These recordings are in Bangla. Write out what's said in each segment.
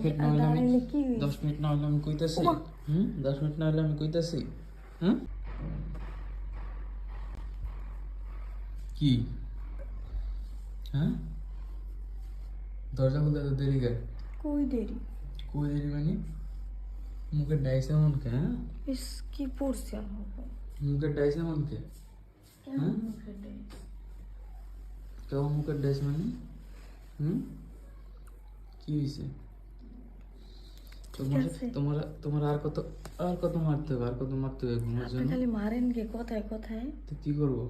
মিনিট না হলে আমি 10 মিনিট না হলে আমি কইতাছি 10 মিনিট না হলে আমি কইতাছি কি হ্যাঁ দরজা খুলতে তো দেরি কে কই দেরি মানে মুখে ডাইস এমন কে হ্যাঁ ইস কি পড়ছে আর হবে মুখে ডাইস এমন কে কেমন মুখে দেয় কেমন মুখের ডাইস মানে কি হয়েছে তোমার তোমার আর কত মারতে হবে ঘুমার জন্য খালি মারেন কে কথায় কথায় তো কি করবো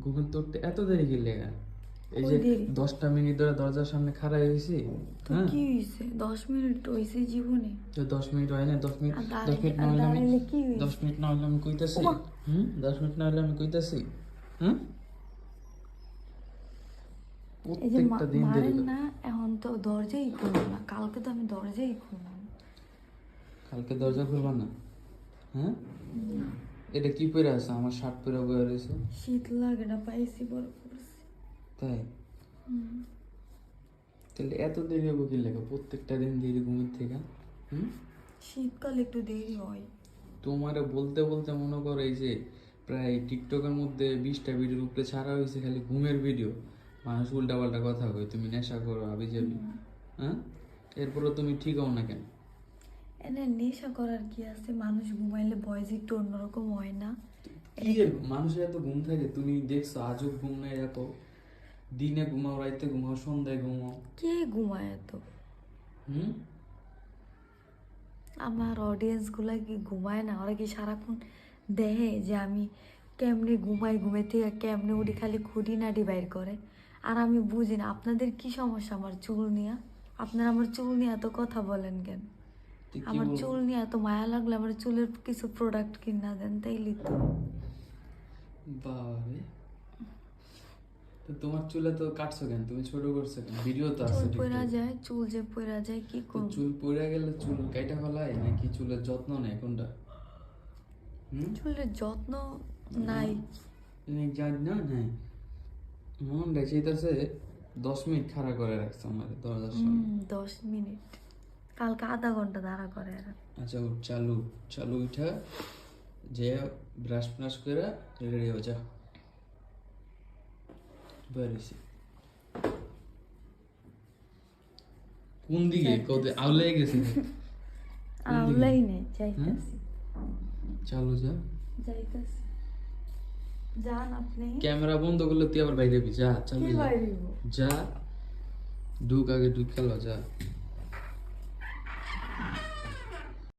ঘুমের তো উঠতে এত দেরি কি লেগা এই যে 10টা মিনিট ধরে দরজার সামনে খাড়া হয়েছি তো কি হইছে 10 মিনিট হইছে জীবনে তো 10 মিনিট হয় না 10 মিনিট না হলে আমি 10 মিনিট না হলে আমি কইতাছি 10 মিনিট না হলে আমি কইতাছি এই যে প্রত্যেকটা দিন দেরি মারেন না এখন তো দরজাই খুলবো না কালকে তো আমি দরজাই খুললাম কালকে দরজা খুলবা না এটা কি পরে আছে আমার শার্ট পরে বয়ে রয়েছে শীত লাগে না পাইছি বড় করছি তাই তাহলে এত দেরি হবে কি লাগে প্রত্যেকটা দিন দেরি ঘুমের থেকে শীতকালে একটু দেরি হয় তোমারে বলতে বলতে মনে করো এই যে প্রায় টিকটকের মধ্যে 20টা ভিডিওর উপরে ছাড়া হয়েছে খালি ঘুমের ভিডিও মানুষ উল্টা পাল্টা কথা কয় তুমি নেশা করো আবি যাবি এরপরও তুমি ঠিক হও না কেন এনে নেশা করার কি আছে মানুষ ঘুমাইলে বয়স একটু অন্যরকম হয় না কি মানুষের এত ঘুম থাকে তুমি দেখছো আজও ঘুম নাই এত দিনে ঘুমাও রাইতে ঘুমাও সন্ধ্যায় ঘুমাও কে ঘুমায় এত আমার অডিয়েন্স গুলা কি ঘুমায় না ওরা কি সারাক্ষণ দেখে যে আমি কেমনে ঘুমে থেকে কেমনে উঠি খালি খুঁটি নাটি বাইর করে আর আমি বুঝি না আপনাদের কি সমস্যা আমার চুল নিয়ে আপনারা আমার চুল নিয়ে এত কথা বলেন কেন আমার চুল নিয়ে এত মায়া লাগলে আমার চুলের কিছু প্রোডাক্ট কিনা দেন তাইলে তো বাবারে তো তোমার চুলে তো কাটছো কেন তুমি ছোট করছো কেন ভিডিও তো আছে চুল পড়া যায় চুল যে পড়া যায় কি করব চুল পড়া গেলে চুল কাইটা ফেলায় নাকি চুলের যত্ন নেয় কোনটা চুলের যত্ন নাই জানি না নাই মন চাইতেছে 10 মিনিট খাড়া করে রাখছে আমার দরজার সামনে 10 মিনিট কালকে আধা ঘন্টা দাঁড়া করে আচ্ছা চালু উঠা যে ব্রাশ করে রেডি হয়ে যা বেরিয়েছি কোন দিকে কত আউলাই গেছে আউলাই নেই যাইতাছি চালু যাইতাছি যান আপনি ক্যামেরা বন্ধ করলে তুই আবার বাইরে যা চালু যা ঢুক আগে ঢুক খেলো যা